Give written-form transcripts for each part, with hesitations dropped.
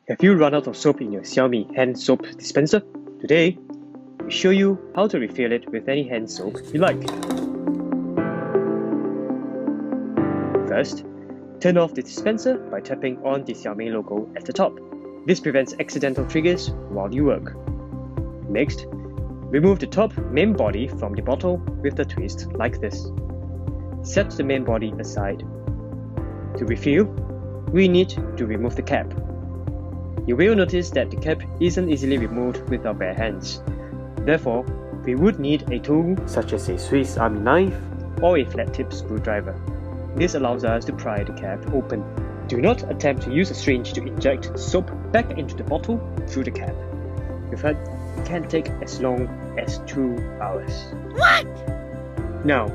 Have you run out of soap in your Xiaomi Hand Soap dispenser? Today, we show you how to refill it with any hand soap you like. First, turn off the dispenser by tapping on the Xiaomi logo at the top. This prevents accidental triggers while you work. Next, remove the top main body from the bottle with a twist like this. Set the main body aside. To refill, we need to remove the cap. You will notice that the cap isn't easily removed with our bare hands. Therefore, we would need a tool such as a Swiss Army knife or a flat-tip screwdriver. This allows us to pry the cap open. Do not attempt to use a syringe to inject soap back into the bottle through the cap. We've heard it can take as long as 2 hours. What? Now,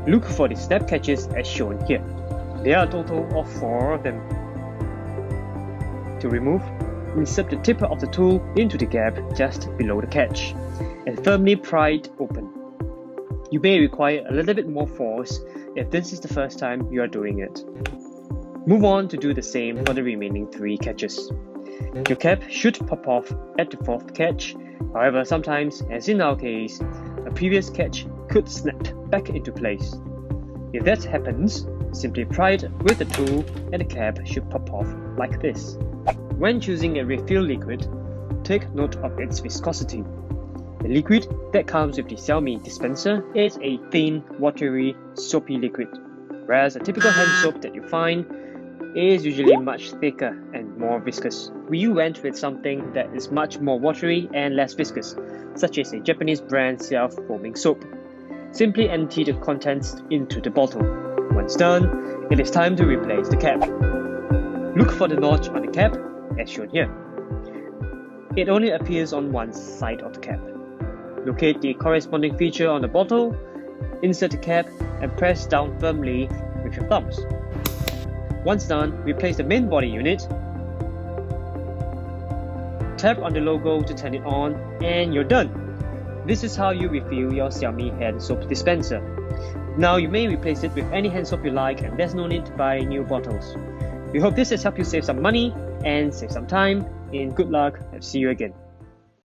look for the snap catches as shown here. There are a total of 4 of them. To remove, insert the tip of the tool into the gap just below the catch and firmly pry it open. You may require a little bit more force if this is the first time you are doing it. Move on to do the same for the remaining 3 catches. Your cap should pop off at the 4th catch. However, sometimes, as in our case, a previous catch could snap back into place. If that happens, simply pry it with the tool and the cap should pop off like this. When choosing a refill liquid, take note of its viscosity. The liquid that comes with the Xiaomi dispenser is a thin, watery, soapy liquid, whereas a typical hand soap that you find is usually much thicker and more viscous. We went with something that is much more watery and less viscous, such as a Japanese brand self-foaming soap. Simply empty the contents into the bottle. Once done, it is time to replace the cap. Look for the notch on the cap, as shown here. It only appears on one side of the cap. Locate the corresponding feature on the bottle, insert the cap, and press down firmly with your thumbs. Once done, replace the main body unit. Tap on the logo to turn it on, and you're done. This is how you refill your Xiaomi Hand Soap dispenser. Now you may replace it with any hand soap you like, and there's no need to buy new bottles. We hope this has helped you save some money and save some time. And good luck, and see you again.